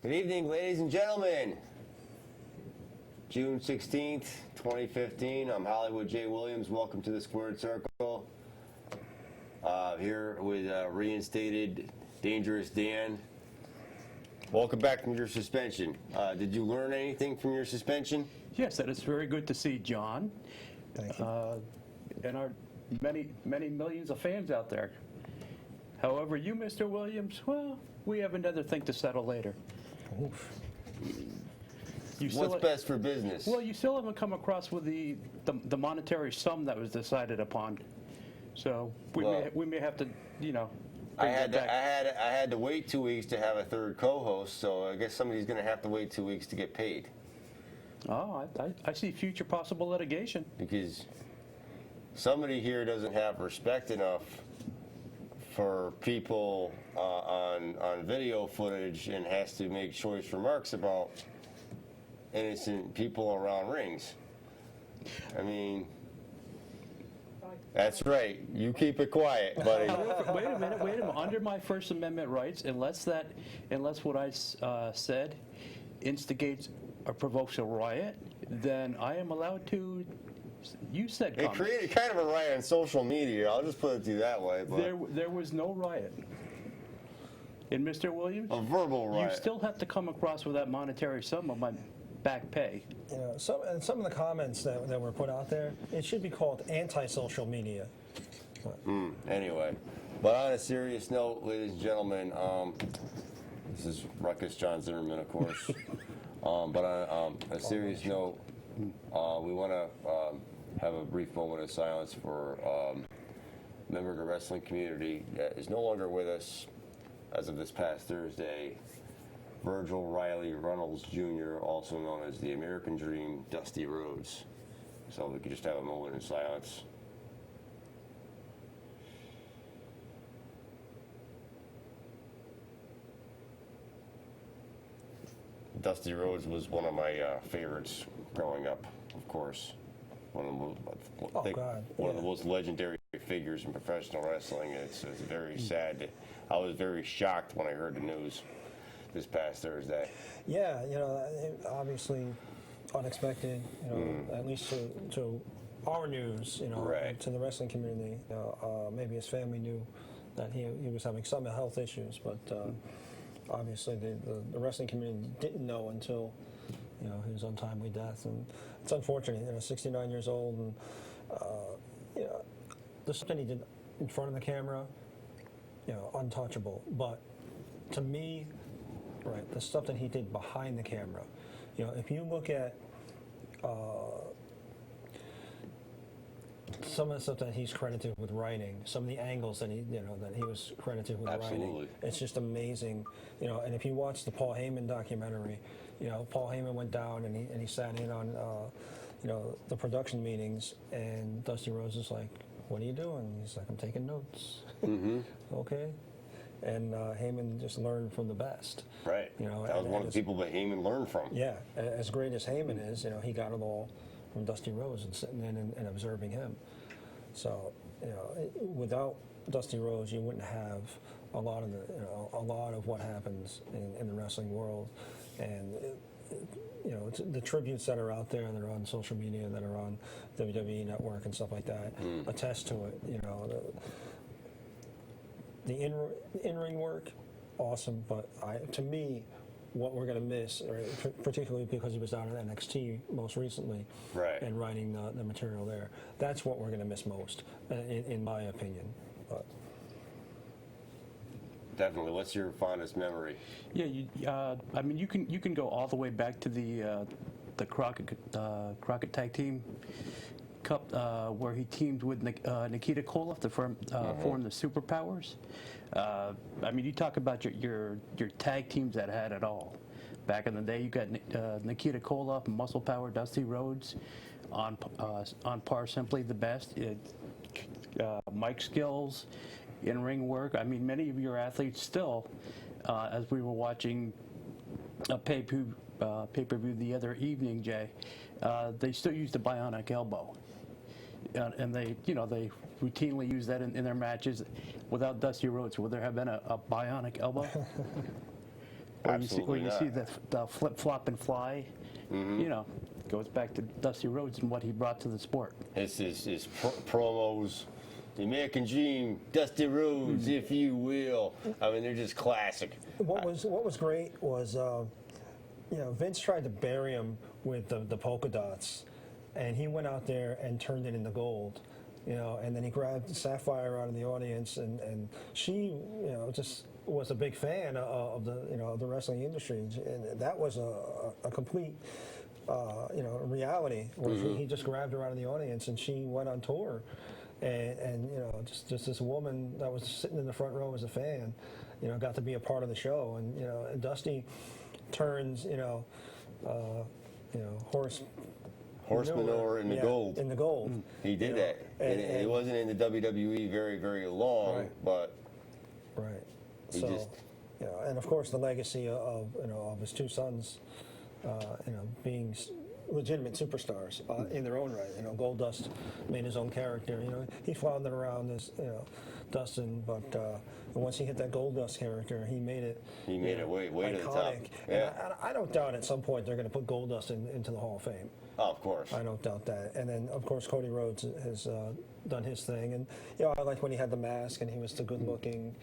Good evening, ladies and gentlemen. June 16th, 2015. I'm Hollywood J. Williams. Welcome to the Squared Circle. Here with reinstated Dangerous Dan. Welcome back from your suspension. Did you learn anything from your suspension? Yes, that is very good to see, John. Thank you. And our many millions of fans out there. However, you, Mr. Williams, well, we have another thing to settle later. Oof. What's best for business? Well, you still haven't come across with the monetary sum that was decided upon. So we may have to, I had to wait 2 weeks to have a third co-host, so I guess somebody's going to have to wait 2 weeks to get paid. Oh, I see future possible litigation. Because somebody here doesn't have respect enough for people on video footage and has to make choice remarks about innocent people around rings. I mean, that's right. You keep it quiet, buddy. Wait a minute. Under my First Amendment rights, unless what I said instigates or provokes a riot, then I am allowed to use said It comments. created kind of a riot on social media. I'll just put it to you that way. But There was no riot. And Mr. Williams, a verbal riot. you still have to come across with that monetary sum of my back pay. You know, some of the comments that were put out there, it should be called anti-social media. Anyway, but on a serious note, ladies and gentlemen, this is Ruckus John Zimmerman, of course. But on a serious note, we want to have a brief moment of silence for a member of the wrestling community that is no longer with us as of this past Thursday. Virgil Riley Runnels Jr., also known as the American Dream, Dusty Rhodes. So we could just have a moment in silence. Dusty Rhodes was one of my favorites growing up, of course. One of the most legendary figures in professional wrestling. It's very sad. I was very shocked when I heard the news this past Thursday. Yeah, obviously unexpected, at least to our news, Right. to the wrestling community. Maybe his family knew that he was having some health issues, but obviously the wrestling community didn't know until his untimely death. And it's unfortunate, 69 years old, and the stuff that he did in front of the camera, untouchable. But to me, right, the stuff that he did behind the camera, if you look at some of the stuff that he's credited with writing, some of the angles that he was credited with writing, it's just amazing. And if you watch the Paul Heyman documentary, Paul Heyman went down and he sat in on the production meetings, and Dusty Rhodes is like, "What are you doing?" He's like, "I'm taking notes." Mm-hmm. Okay. And Heyman just learned from the best. Right. That was one of the people that Heyman learned from. Yeah. As great as Heyman is, he got it all from Dusty Rhodes and sitting in and observing him. So, without Dusty Rhodes, you wouldn't have a lot of what happens in the wrestling world. And the tributes that are out there that are on social media, that are on WWE Network and stuff like that, attest to it. The in-ring work, awesome, but to me, what we're going to miss, particularly because he was down at NXT most recently, right, and writing the material there, that's what we're going to miss most, in my opinion. But definitely. What's your fondest memory? Yeah, you can go all the way back to the Crockett Tag Team Cup, where he teamed with Nikita Koloff to form the Superpowers. You talk about your tag teams that had it all. Back in the day, you got Nikita Koloff, Muscle Power, Dusty Rhodes, on par, simply the best. Mic skills, in-ring work. Many of your athletes still, as we were watching a pay-per-view the other evening, Jay, they still use the bionic elbow. And they routinely use that in their matches. Without Dusty Rhodes, would there have been a bionic elbow? Absolutely you see not. the flip flop and fly, you know, goes back to Dusty Rhodes and what he brought to the sport. His promos, the American Dream, Dusty Rhodes, if you will. I mean, they're just classic. What was great was, Vince tried to bury him with the polka dots, and he went out there and turned it into gold. And then he grabbed Sapphire out of the audience, and she, just was a big fan of the wrestling industry, and that was a complete, reality. Where he just grabbed her out of the audience, and she went on tour, and just this woman that was sitting in the front row as a fan, got to be a part of the show, and Dusty turns, horse manure in the gold. In the gold. He did that. And it wasn't in the WWE very, very long, Right. but Right. He So, just- and of course the legacy of his two sons, being legitimate superstars in their own right. Goldust made his own character. He floundered around as Dustin, but once he hit that Goldust character, he made it. he made it way to the top. Iconic. Yeah. And I don't doubt at some point they're going to put Goldust into the Hall of Fame. Oh, of course. I don't doubt that. And then, of course, Cody Rhodes has done his thing. And, I liked when he had the mask and he was the good-looking,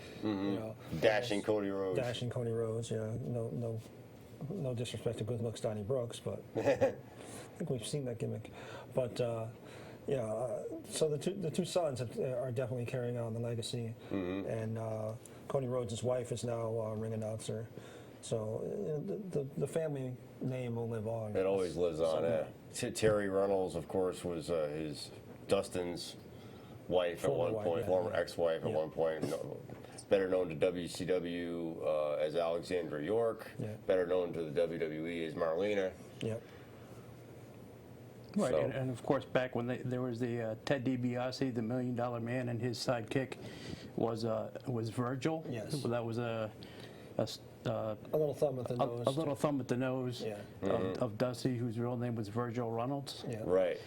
Dashing Cody Rhodes. Dashing Cody Rhodes. No disrespect to good looks Donnie Brooks, but I think we've seen that gimmick. But, so the two sons are definitely carrying on the legacy. And Cody Rhodes' wife is now a ring announcer. So the family name will live on. It always lives on. Someday. Terry Runnels, of course, was his Dustin's wife at Former one wife, point, yeah. former ex-wife at Yeah. one point. Better known to WCW as Alexandra York. Yeah. Better known to the WWE as Marlena. Yep. Right, So- and of course, back when there was the Ted DiBiase, the $1 Million Man, and his sidekick was Virgil. Yes. That was a little thumb at the nose. a little thumb at the nose Yeah. of Dusty, whose real name was Virgil Runnels. Yeah. Right.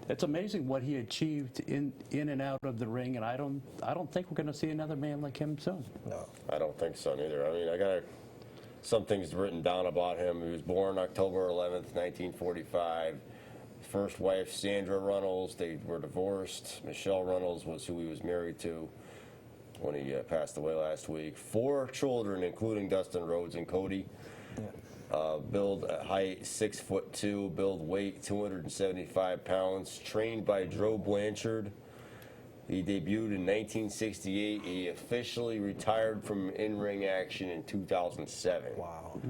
It's amazing what he achieved in and out of the ring, and I don't think we're going to see another man like him soon. No. I don't think so neither. I mean, I got some things written down about him. He was born October 11th, 1945. First wife, Sandra Runnels. They were divorced. Michelle Runnels was who he was married to when he passed away last week. 4 children, including Dustin Rhodes and Cody. Build height 6'2", build weight 275 pounds. Trained by Joe Blanchard. He debuted in 1968. He officially retired from in-ring action in 2007. Wow.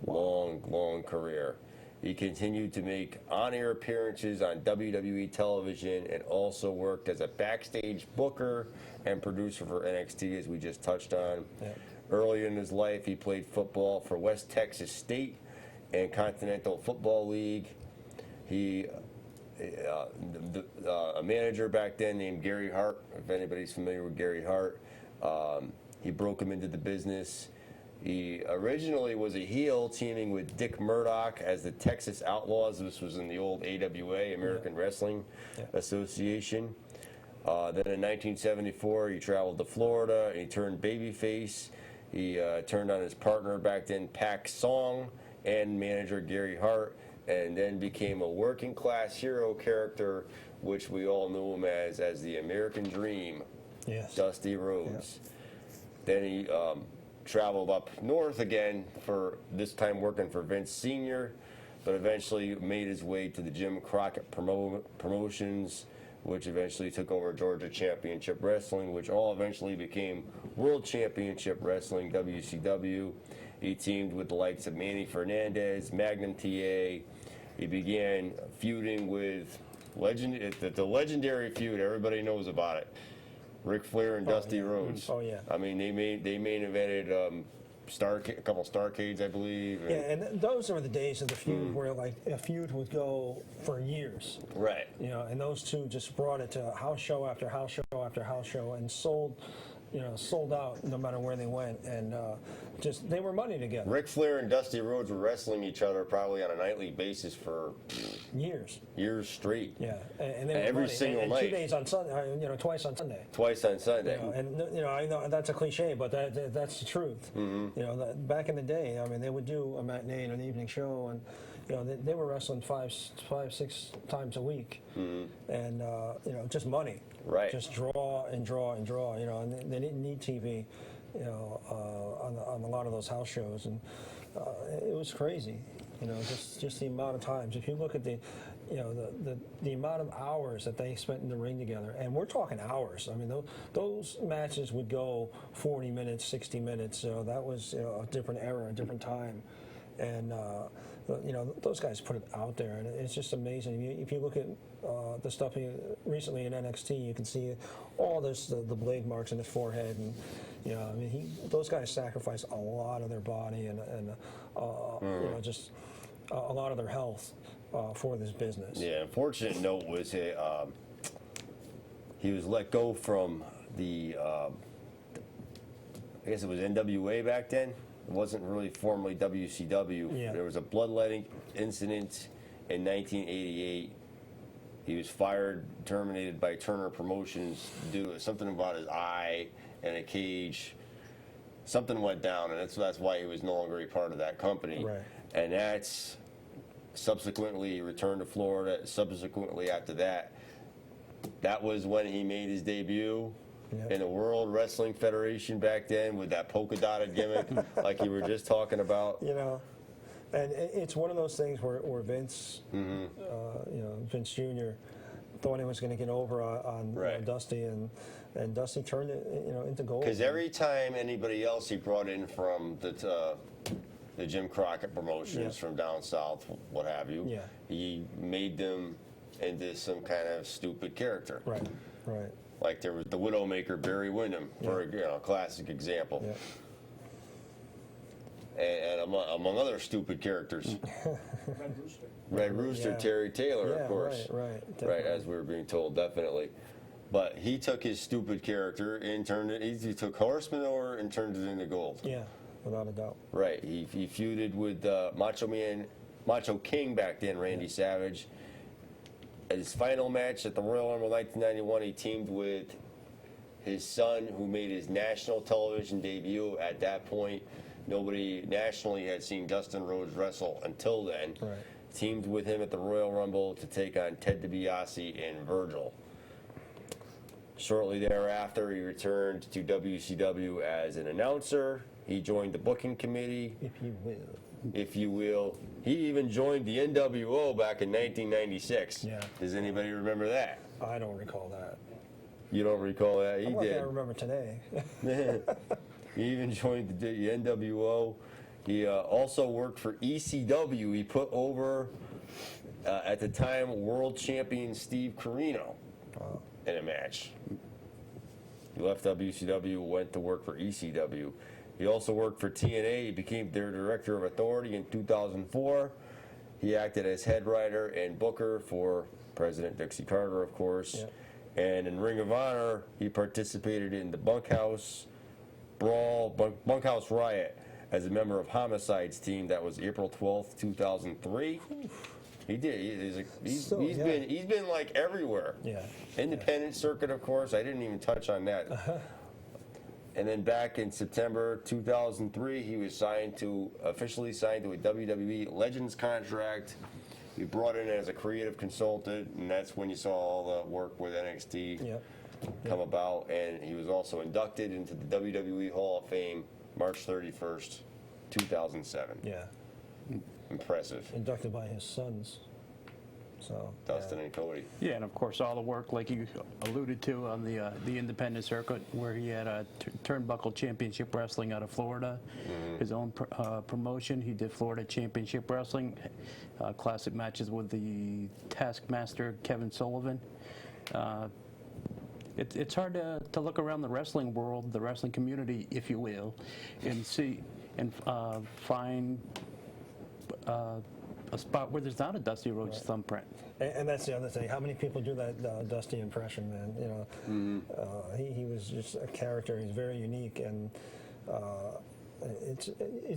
Long career. He continued to make on-air appearances on WWE television and also worked as a backstage booker and producer for NXT, as we just touched on. Yeah. Early in his life, he played football for West Texas State and Continental Football League. He a manager back then named Gary Hart, if anybody's familiar with Gary Hart, he broke him into the business. He originally was a heel, teaming with Dick Murdoch as the Texas Outlaws. This was in the old AWA, American Wrestling Association. Then in 1974, he traveled to Florida and he turned babyface. He turned on his partner back then, Pac Song, and manager Gary Hart, and then became a working class hero character, which we all knew him as the American Dream, Yes. Dusty Rhodes. Then he traveled up north again, for this time working for Vince Sr., but eventually made his way to the Jim Crockett Promotions, which eventually took over Georgia Championship Wrestling, which all eventually became World Championship Wrestling, WCW. He teamed with the likes of Manny Fernandez, Magnum TA. He began feuding with the legendary feud. Everybody knows about it. Ric Flair and Dusty yeah. Rhodes. Oh, yeah. I mean, they main evented a couple Starcades, I believe. Yeah, and those are the days of the feud where like a feud would go for years. Right. And those two just brought it to house show after house show after house show and sold sold out no matter where they went, and just they were money together. Ric Flair and Dusty Rhodes were wrestling each other probably on a nightly basis for years straight. Yeah, and they were every money. single and night. 2 days on Sunday, twice on Sunday. Twice on Sunday. And I know that's a cliche, but that's the truth. Back in the day, I mean, they would do a matinee and an evening show, and they were wrestling five, 6 times a week, and just money, Right. Just draw and draw and draw. And they didn't need TV, on a lot of those house shows, and it was crazy. Just the amount of times. If you look at the amount of hours that they spent in the ring together, and we're talking hours. I mean, those matches would go 40 minutes, 60 minutes. So that was a different era, a different time, and those guys put it out there, and it's just amazing. If you look at the stuff recently in NXT, you can see all the blade marks in his forehead, and I mean, those guys sacrifice a lot of their body and just a lot of their health for this business. Yeah, unfortunate note was he was let go from the, I guess it was NWA back then. It wasn't really formally WCW. Yeah. There was a bloodletting incident in 1988. He was fired, terminated by Turner Promotions due to something about his eye and a cage. Something went down, and that's why he was no longer a part of that company. Right. And that's subsequently returned to Florida. Subsequently after that, that was when he made his debut in the World Wrestling Federation back then with that polka dotted gimmick, like you were just talking about. And it's one of those things where Vince, Vince Jr. thought he was going to get over on Right. Dusty, and Dusty turned it into gold. Because every time anybody else he brought in from the Jim Crockett Promotions from down south, what have you, he made them into some kind of stupid character. Right. Like there was the Widowmaker Barry Windham, for a classic example. Yeah. And among other stupid characters. Red Rooster, Yeah. Terry Taylor, Yeah, of course. right, Right, as we were being told, definitely. But he took his stupid character and turned it, he took Horseman over and turned it into gold. Yeah, without a doubt. Right, he feuded with Macho King back then, Randy Savage. At his final match at the Royal Rumble 1991, he teamed with his son, who made his national television debut. At that point, nobody nationally had seen Dustin Rhodes wrestle until then. Right. Teamed with him at the Royal Rumble to take on Ted DiBiase and Virgil. Shortly thereafter, he returned to WCW as an announcer. He joined the booking committee, if you will. He even joined the NWO back in 1996. Yeah. Does anybody remember that? I don't recall that. You don't recall that? He I'm lucky did. I remember today. He even joined the NWO. He also worked for ECW. He put over, at the time, world champion Steve Corino in a match. He left WCW, went to work for ECW. He also worked for TNA. He became their director of authority in 2004. He acted as head writer and booker for President Dixie Carter, of course. Yep. And in Ring of Honor, he participated in the Bunkhouse Brawl, Bunkhouse Riot as a member of Homicide's team. That was April 12th, 2003. He did. He's been like everywhere. Yeah. Independent circuit, of course. I didn't even touch on that. And then back in September 2003, he was officially signed to a WWE Legends contract. He brought in as a creative consultant, and that's when you saw all the work with NXT come about. And he was also inducted into the WWE Hall of Fame March 31st, 2007. Yeah. Impressive. Inducted by his sons. So Dustin and Cody. Yeah, and of course all the work, like you alluded to, on the independent circuit, where he had a Turnbuckle Championship Wrestling out of Florida, his own promotion. He did Florida Championship Wrestling, classic matches with the Taskmaster Kevin Sullivan. It's hard to look around the wrestling world, the wrestling community, if you will, and see and find a spot where there's not a Dusty Rhodes thumbprint. And that's the other thing. How many people do that Dusty impression, man? You know, he was just a character. He's very unique, and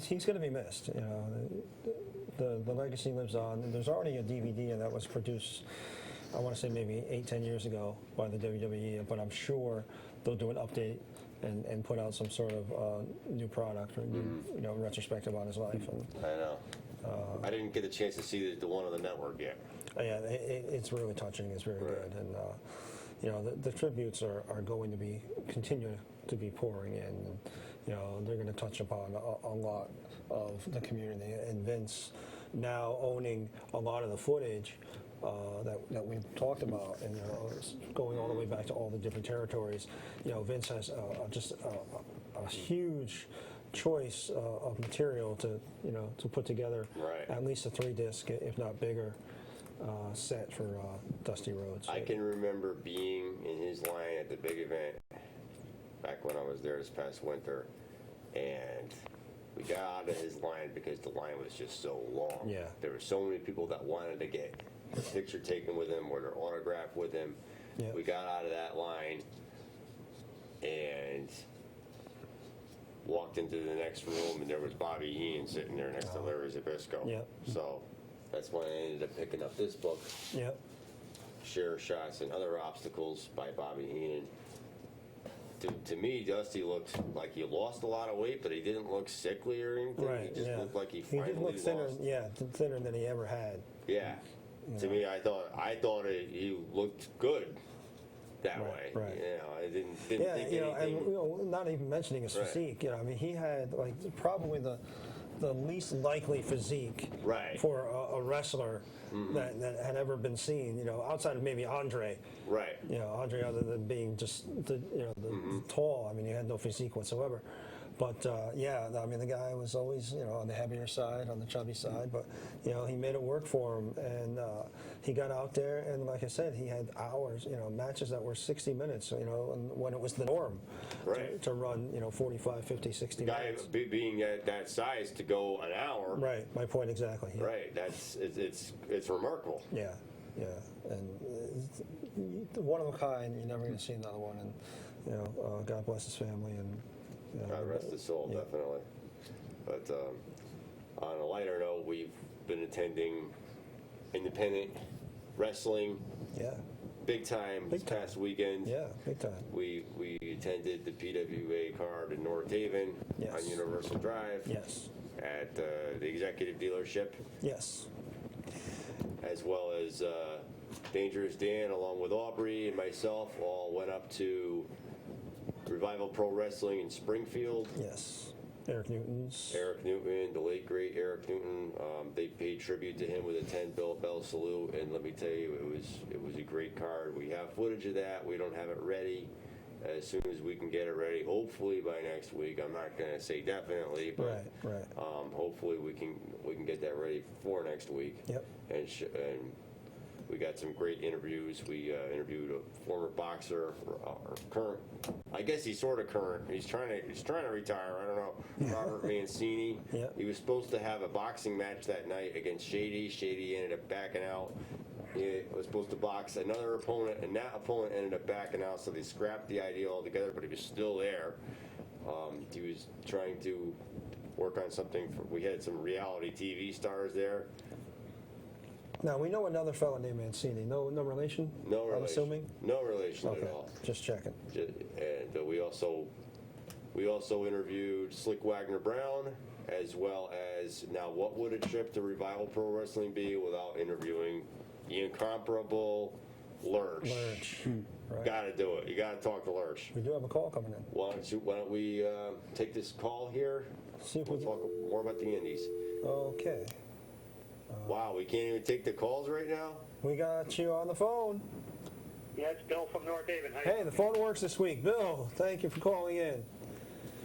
he's going to be missed. You know, the legacy lives on. And there's already a DVD that was produced, I want to say maybe 8-10 years ago by the WWE, but I'm sure they'll do an update and put out some sort of new product or new, you know, retrospective on his life. And, I know. I didn't get the chance to see the one on the network yet. yeah, it's really touching. It's very good, and you know, the tributes are going to be continue to be pouring in. And, you know, they're going to touch upon a lot of the community, and Vince now owning a lot of the footage that we've talked about, and you know, going all the way back to all the different territories. You know, Vince has just a huge choice of material to, you know, to put together at least a 3-disc, if not bigger, set for Dusty Rhodes. I can remember being in his line at the big event back when I was there this past winter, and we got out of his line because the line was just so long. Yeah. There were so many people that wanted to get a picture taken with him or their autograph with him. Yeah. We got out of that line and walked into the next room, and there was Bobby Heenan sitting there next to Larry Zbyszko. Yep. So that's when I ended up picking up this book, Yep. Share Shots and Other Obstacles by Bobby Heenan. To me, Dusty looked like he lost a lot of weight, but he didn't look sickly or anything. Right. He just yeah. looked like he He finally did look thinner. lost. Yeah, thinner than he ever had. Yeah. To me, I thought he looked good that way. right. You know, I didn't Yeah, think you know, and anything. you know, not even mentioning his Right. physique. You know, I mean, he had like probably the least likely physique Right. for a wrestler that had ever been seen. You know, outside of maybe Andre. Right. You know, Andre, other than being just the tall. I mean, he had no physique whatsoever. But yeah, I mean, the guy was always, you know, on the heavier side, on the chubby side. But you know, he made it work for him, and he got out there, and like I said, he had hours, you know, matches that were 60 minutes. You know, and when it was the norm Right. to run, you know, 45, 50, 60 Guy minutes. being at that size to go an hour. Right. My point exactly. Yeah. Right. It's remarkable. Yeah. Yeah. And it's one of a kind. You're never going to see another one. And you know, God bless his family and. God rest his soul, Yeah. definitely. But on a lighter note, we've been attending independent wrestling Yeah. big time this Big time. past weekend. Yeah. Big time. We attended the PWA card in North Haven Yes. on Universal Drive Yes. at the executive dealership, Yes. as well as Dangerous Dan, along with Aubrey and myself, all went up to Revival Pro Wrestling in Springfield. Yes. Eric Newton's. Eric Newton, the late great Eric Newton, they paid tribute to him with a 10 bell salute, and let me tell you, it was a great card. We have footage of that. We don't have it ready. As soon as we can get it ready, hopefully by next week. I'm not going to say definitely, but Right. hopefully we can get that ready for next week. Yep. And we got some great interviews. We interviewed a former boxer, or current. I guess he's sort of current. He's trying to retire. I don't know. Robert Mancini. Yep. He was supposed to have a boxing match that night against Shady. Shady ended up backing out. He was supposed to box another opponent, and that opponent ended up backing out. So they scrapped the idea altogether. But he was still there. He was trying to work on something. We had some reality TV stars there. Now we know another fellow named Mancini. No relation. No relation. I'm assuming. No relation Okay. at all. Just checking. And we also interviewed Slick Wagner Brown, as well as now what would a trip to Revival Pro Wrestling be without interviewing the incomparable Lurch? Lurch. Right. Got to do it. You got to talk to Lurch. We do have a call coming in. Why don't we take this call here? See if We'll we. talk more about the Indies. Okay. Wow, we can't even take the calls right now? We got you on the phone. Yeah, it's Bill from North Haven. How you Hey, the phone works this week. Bill, thank you for calling in.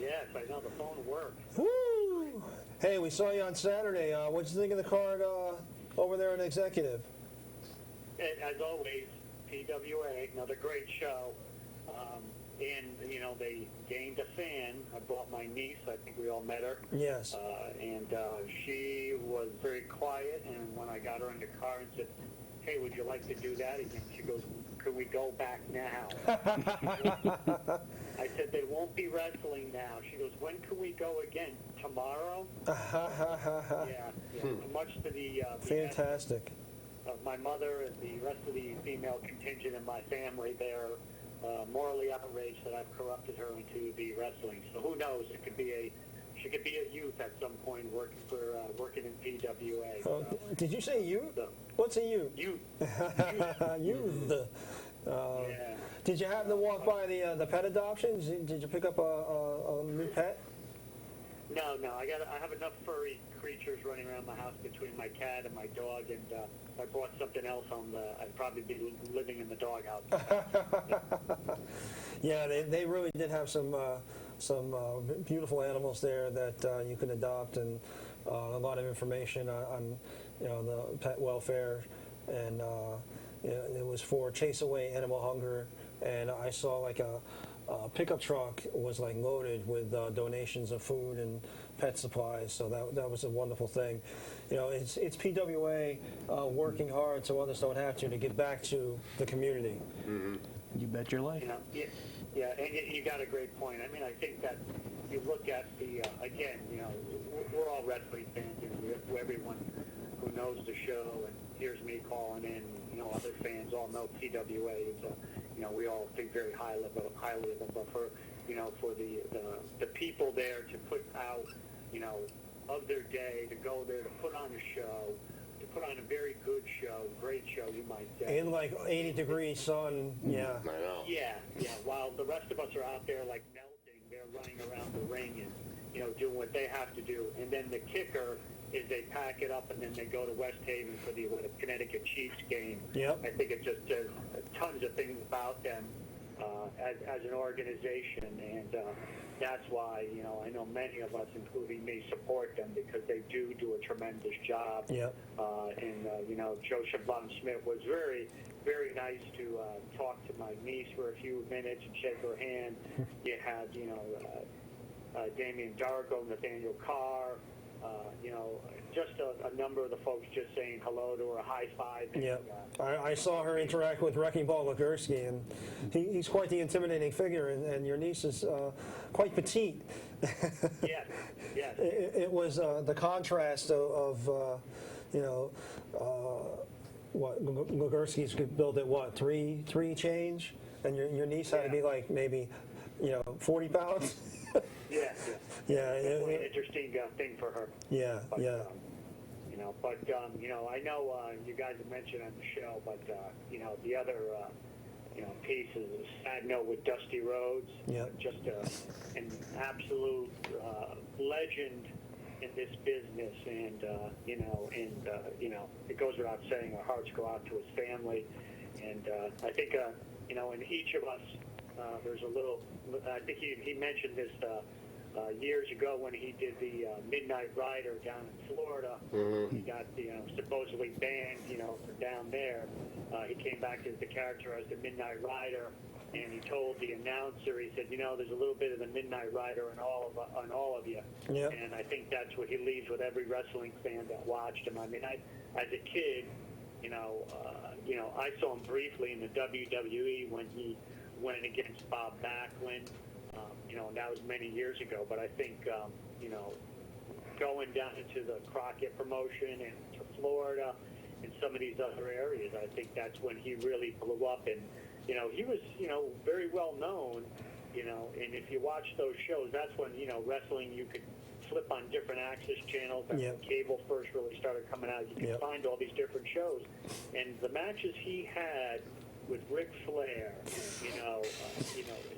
Yes, I know the phone works. Woo! Hey, we saw you on Saturday. What'd you think of the card over there in Executive? As always, PWA, another great show. and you know, they gained a fan. I brought my niece. I think we all met her. Yes. And she was very quiet. And when I got her in the car and said, "Hey, would you like to do that again?" She goes, "Could we go back now?" I said, "They won't be wrestling now." She goes, "When can we go again? Tomorrow?" Yeah. Much to the Fantastic. my mother and the rest of the female contingent in my family, they're morally outraged that I've corrupted her into the wrestling. So who knows? She could be a youth at some point working in PWA. Oh, So, did you say youth? so, What's a youth? youth. Youth. Yeah. Did you happen to walk by the pet adoptions? Did you pick up a new pet? No. I have enough furry creatures running around my house between my cat and my dog, and if I brought something else home, I'd probably be living in the doghouse. Yeah, they really did have some beautiful animals there that you can adopt, and a lot of information on the pet welfare, and it was for Chase Away Animal Hunger, and I saw like a pickup truck was like loaded with donations of food and pet supplies, so that was a wonderful thing. It's PWA working hard so others don't have to get back to the community. You bet your life. Yeah, and you got a great point. I mean, I think that you look at the again, we're all wrestling fans, and everyone who knows the show and hears me calling in, other fans all know PWA is we all think very highly of them, but for the people there to put out of their day, to go there to put on a show, to put on a very good show, great show, you might say. In like 80-degree sun, yeah. I know. Yeah. While the rest of us are out there like melting, they're running around the ring and doing what they have to do. And then the kicker is they pack it up and then they go to West Haven for the Connecticut Chiefs game. Yep. I think it just says tons of things about them as an organization, and that's why I know many of us, including me, support them because they do a tremendous job. Yep. And Joe Shablam-Smith was very, very nice to talk to my niece for a few minutes and shake her hand. You had Damian Darko, Nathaniel Carr. Just a number of the folks just saying hello to her, a high five. Yeah, I saw her interact with Wrecking Ball Legursky, and he's quite the intimidating figure, and your niece is quite petite. Yes. It was the contrast of what Legursky's could build at what, three change, and your niece had to be like maybe 40 pounds. Yeah. Yeah, Definitely an interesting thing for her. yeah, But, yeah. I know you guys have mentioned on the show, but the other piece is a sad note with Dusty Rhodes. Yeah. Just an absolute legend in this business, and it goes without saying our hearts go out to his family, and I think in each of us there's a little. I think he mentioned this. Years ago when he did the Midnight Rider down in Florida, he got supposedly banned, for down there. He came back as the character as the Midnight Rider, and he told the announcer, he said, there's a little bit of the Midnight Rider in all of you. Yep. And I think that's what he leaves with every wrestling fan that watched him. I mean, as a kid, I saw him briefly in the WWE when he went against Bob Backlund. And that was many years ago, but I think, going down into the Crockett promotion and to Florida and some of these other areas, I think that's when he really blew up. And, he was, very well known, and if you watch those shows, that's when, wrestling, you could flip on different access channels. That's when cable first really started coming out. You could find all these different shows. And the matches he had with Ric Flair,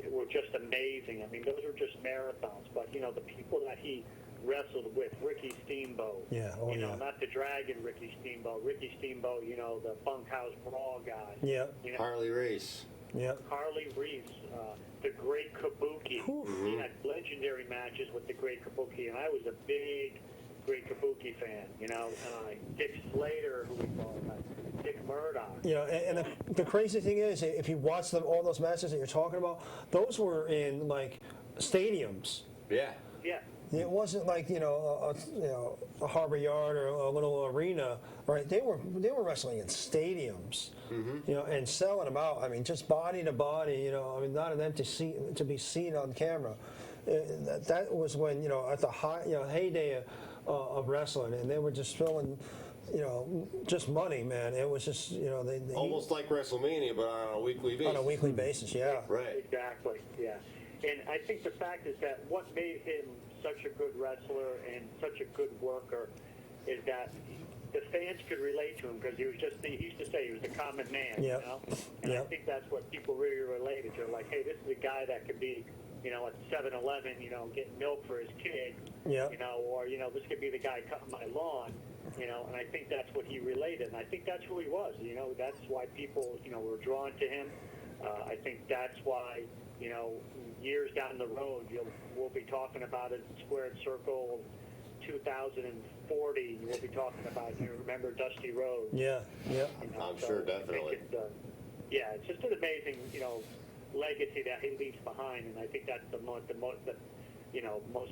were just amazing. I mean, those were just marathons. But, the people that he wrestled with, Ricky Steamboat, not the Dragon Ricky Steamboat, the Bunkhouse Brawl guy. Yeah. Harley Race. Yeah. Harley Reese, the Great Kabuki. He had legendary matches with the Great Kabuki, and I was a big Great Kabuki fan, Dick Slater, who we call him. Dick Murdoch. You know, and the crazy thing is, if you watch all those matches that you're talking about, those were in like stadiums. Yeah. Yeah. It wasn't like a Harbor Yard or a little arena, right? They were wrestling in stadiums, you know, and selling them out. I mean, just body to body, you know. I mean, not an empty seat to be seen on camera. That was when, you know, at the heyday of wrestling, and they were just filling, you know, just money, man. It was just, you know, they Almost like WrestleMania, but on a weekly basis. on a weekly basis, yeah. Right. Exactly, yeah. And I think the fact is that what made him such a good wrestler and such a good worker is that the fans could relate to him because he used to say he was the common man, Yep. you know? And I Yep. think that's what people really related to. Like, hey, this is a guy that could be, you know, at 7-Eleven, you know, getting milk for his kid, Yep. you know, or, you know, this could be the guy cutting my lawn, you know, and I think that's what he related. And I think that's who he was, you know, that's why people, you know, were drawn to him. I think that's why, you know, years down the road, we'll be talking about it, Squared Circle 2040, we'll be talking about, you remember Dusty Rhodes. Yeah, yeah. You know, I'm sure, I think definitely. yeah, it's just an amazing, you know, legacy that he leaves behind, and I think that's the most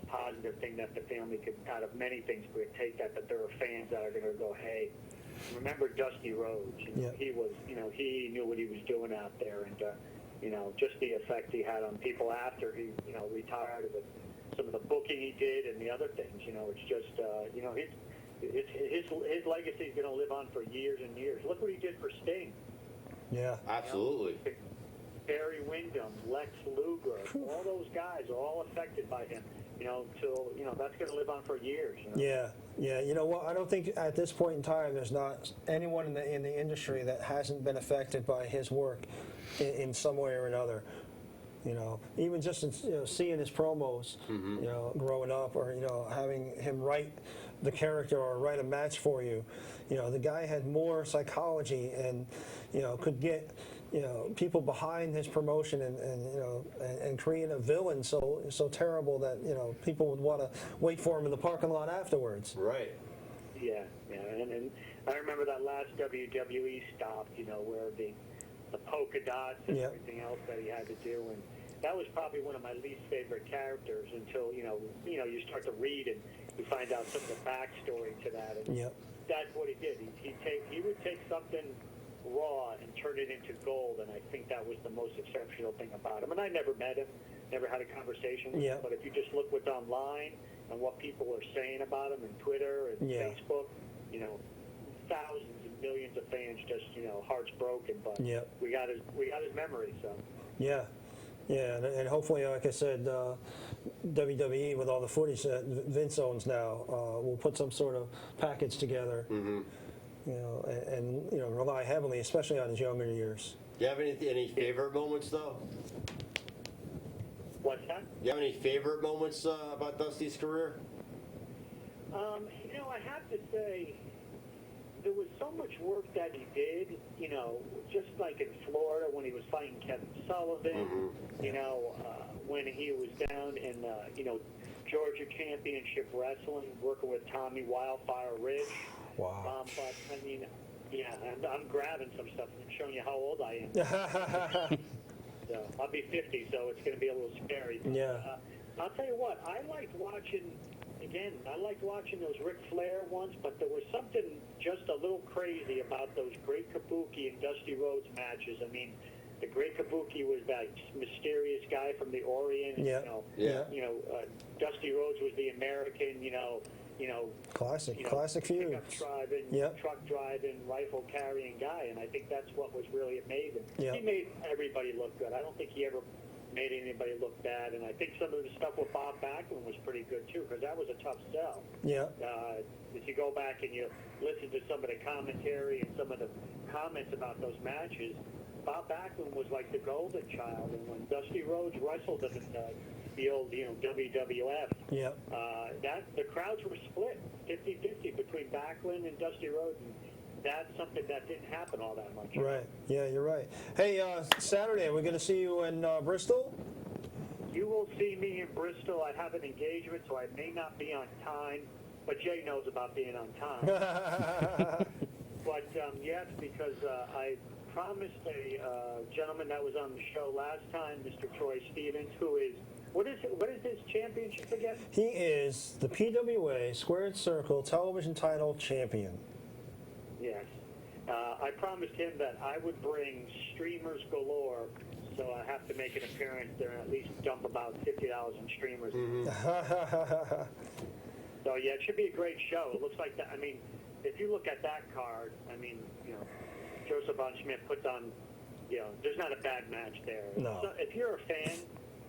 positive thing that the family could, out of many things, could take that there are fans that are going to go, hey, remember Dusty Rhodes? You know, Yeah. he was, you know, he knew what he was doing out there, and you know, just the effect he had on people after he, you know, retired, and some of the booking he did and the other things. You know, it's just, you know, his legacy is going to live on for years and years. Look what he did for Sting. Yeah. Absolutely. Barry Windham, Lex Luger, all those guys are all affected by him. You know, till, you know, that's going to live on for years. You know? Yeah, yeah. You know what? I don't think at this point in time there's not anyone in the industry that hasn't been affected by his work in some way or another. You know, even just seeing his promos, you know, growing up, or you know, having him write the character or write a match for you. You know, the guy had more psychology and, you know, could get, you know, people behind his promotion and you know, and create a villain so terrible that, you know, people would want to wait for him in the parking lot afterwards. Right. Yeah, and I remember that last WWE stop, you know, where the polka dots and Yep. everything else that he had to do, and that was probably one of my least favorite characters until, you know, you start to read and you find out some of the backstory to that, and Yep. that's what he did. He would take something raw and turn it into gold, and I think that was the most exceptional thing about him. And I never met him, never had a conversation with Yeah. him, but if you just look what's online and what people are saying about him, and Twitter and Yeah. Facebook, you know, thousands and millions of fans just, you know, hearts broken. But Yep. we got his memory. So Yeah, yeah, and hopefully, like I said, WWE with all the footage that Vince owns now will put some sort of package together. You know, and you know, rely heavily, especially on his younger years. Do you have any favorite moments though? what's that? Do you have any favorite moments about Dusty's career? You know, I have to say, there was so much work that he did, you know, just like in Florida when he was fighting Kevin Sullivan, you know, when he was down in, you know, Georgia Championship Wrestling, working with Tommy Wildfire Rich. Wow. But, I mean, yeah, I'm grabbing some stuff and showing you how old I am. So I'll be 50, so it's going to be a little scary. But, Yeah. I'll tell you what, I liked watching those Ric Flair ones, but there was something just a little crazy about those Great Kabuki and Dusty Rhodes matches. I mean, the Great Kabuki was that mysterious guy from the Orient. Yeah. Yeah. Dusty Rhodes was the American, Classic pickup feud. driving, Yep. truck driving, rifle carrying guy, and I think that's what was really amazing. Yep. He made everybody look good. I don't think he ever made anybody look bad, and I think some of the stuff with Bob Backlund was pretty good too, because that was a tough sell. Yeah, If you go back and you listen to some of the commentary and some of the comments about those matches, Bob Backlund was like the golden child, and when Dusty Rhodes wrestled him in the old, WWF, yeah. that the crowds were split 50-50 between Backlund and Dusty Rhodes, and that's something that didn't happen all that much. Right. Yeah, you're right. Hey, Saturday, we're going to see you in Bristol? You will see me in Bristol. I have an engagement, so I may not be on time, but Jay knows about being on time. but yes, because I promised a gentleman that was on the show last time, Mr. Troy Stevens, who is what is his championship again? He is the PWA Squared Circle Television Title Champion. Yes. I promised him that I would bring streamers galore, so I have to make an appearance there and at least dump about 50,000 streamers. So yeah, it should be a great show. It looks like that. I mean, if you look at that card, I mean, you know, Joseph Von Schmidt puts on, you know, there's not a bad match there. No. So if you're a fan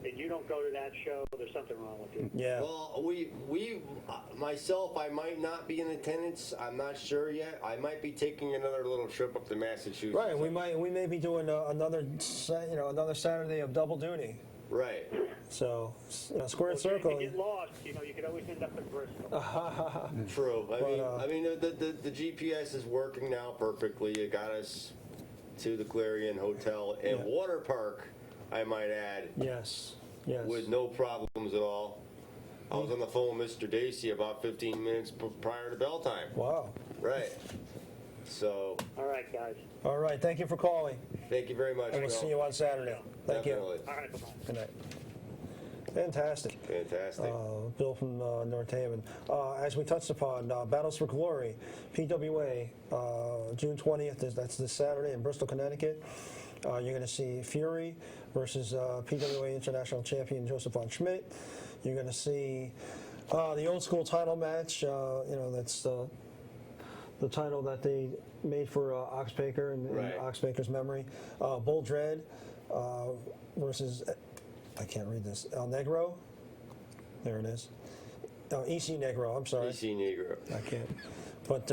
and you don't go to that show, there's something wrong with you. Yeah. Well, myself, I might not be in attendance. I'm not sure yet. I might be taking another little trip up to Massachusetts. Right. We may be doing another Saturday of double duty. Right. So, Squared Well, Circle. if you get lost, you know, you could always end up in Bristol. True. But, I mean, the GPS is working now perfectly. It got us to the Clarion Hotel and Yeah. Water Park, I might add, Yes. Yes. with no problems at all. I was on the phone with Mr. Dacey about 15 minutes prior to bell time. Wow. Right. So, All right, guys. All right. Thank you for calling, thank you very much. and we'll Bill. see you on Saturday. Thank Definitely. All right, bye-bye. you. Good night. Fantastic. Fantastic. Bill from North Haven. As we touched upon, Battles for Glory, PWA, June 20th, that's this Saturday in Bristol, Connecticut. You're going to see Fury versus PWA International Champion Joseph Von Schmidt. You're going to see the old school title match. That's the title that they made for Ox Baker in Right. Ox Baker's memory. Bull Dread versus, I can't read this, El Negro. There it is. EC Negro, I'm sorry. EC Negro. I can't. But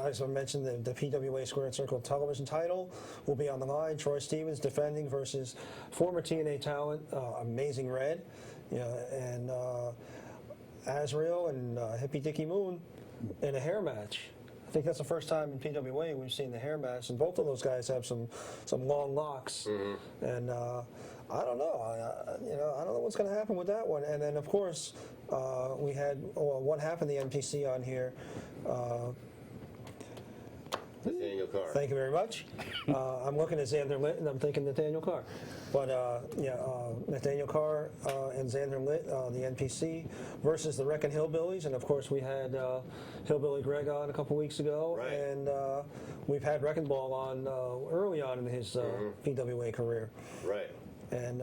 as I mentioned, the PWA Squared Circle television title will be on the line. Troy Stevens defending versus former TNA talent, Amazing Red, and Azrael and Hippie Dickie Moon in a hair match. I think that's the first time in PWA we've seen the hair match, and both of those guys have some long locks. And I don't know. I don't know what's going to happen with that one. And then, of course, we had What Happened the NPC on here. Nathaniel Carr. Thank you very much. I'm looking at Xander Litt, and I'm thinking Nathaniel Carr. But, Nathaniel Carr and Xander Litt, the NPC, versus the Wreckin' Hillbillies. And, of course, we had Hillbilly Greg on a couple weeks ago. Right. And we've had Wrecking Ball on early on in his PWA career. Right. And,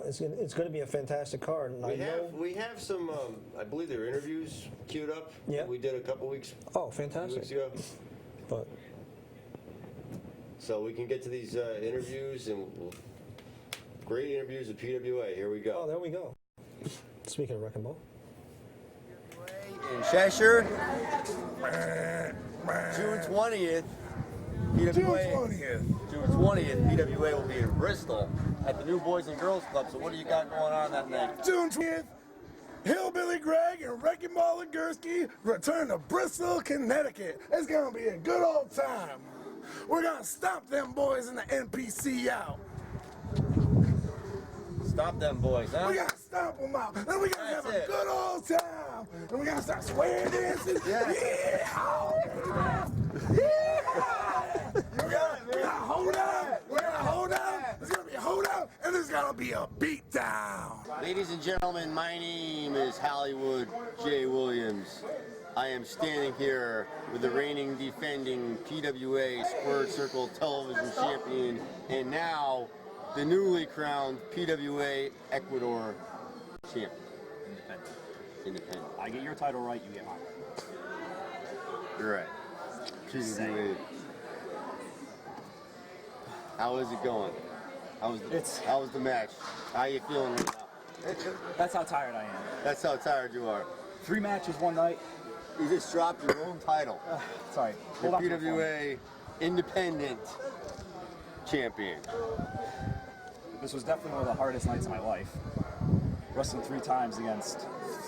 it's going to be a fantastic card. And We have some, I believe there are interviews queued up. Yeah. We did a couple weeks, Oh, few weeks fantastic. ago. But, So we can get to these interviews, and great interviews with PWA. Here we oh, go. there we go. Speaking of Wrecking Ball. In Cheshire, June 20th, PWA. June 20th, PWA will be in Bristol at the New Boys and Girls Club. So what do you got going on that night? June 20th, Hillbilly Greg and Wrecking Ball Legursky return to Bristol, Connecticut. It's gonna be a good old time. We're gonna stomp them boys in the NPC out. Stop them boys, huh? We gotta stomp them out. And we're gonna have That's a it. good old time. And we're gonna start swearing dancing. Yeah. We're gonna hold out. We're gonna hold out. It's gonna be a hold out, and there's gonna be a beat down. Ladies and gentlemen, my name is Hollywood J. Williams. I am standing here with the reigning defending PWA Squared Circle Television Champion, and now the newly crowned PWA Ecuador Champion. Independent. I get your title right, you get mine. You're right. PWA. How is it going? How was the match? How you feeling right now? That's how tired I am. That's how tired you are. 3 matches one night. You just dropped your own title. Sorry. The Hold on to the phone. PWA Independent Champion. This was definitely one of the hardest nights of my life. Wrestling 3 times against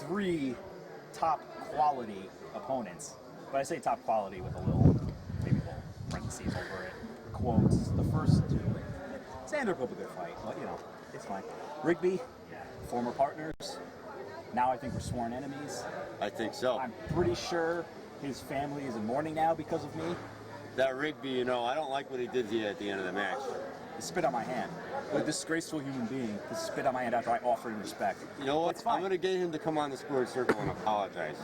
3 top quality opponents. But I say top quality with a little, maybe little parentheses over it. Quotes. The first 2. Xander put up a good fight, but it's fine. Rigby, former partners. Now I think we're sworn enemies. I think so. I'm pretty sure his family is in mourning now because of me. That Rigby, you know, I don't like what he did to you at the end of the match. He spit on my hand. A disgraceful human being to spit on my hand after I offered him respect. You know what? It's fine. I'm going to get him to come on the squared circle and apologize.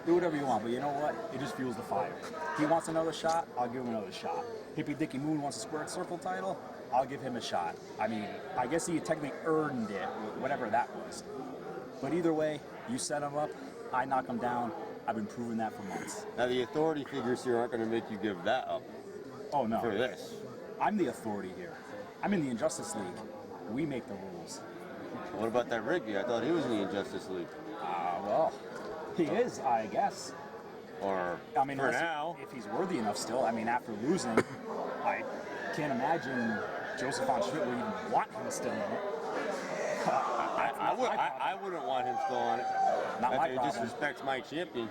Do whatever you want, but you know what? It just fuels the fire. He wants another shot, I'll give him another shot. Hippie Dicky Moon wants a squared circle title, I'll give him a shot. I mean, I guess he technically earned it, whatever that was. But either way, you set him up, I knock him down. I've been proving that for months. Now, the authority figures here aren't going to make you give that up Oh no, for this. I'm the authority here. I'm in the Injustice League. We make the rules. What about that Rigby? I thought he was in the Injustice League. Well, he is, I guess. Or I mean, for unless- now. if he's worthy enough still. I mean, after losing, I can't imagine Joseph Von Schmidt would even want him still in it. I wouldn't want him still on it. Not my After he problem. disrespects my champion.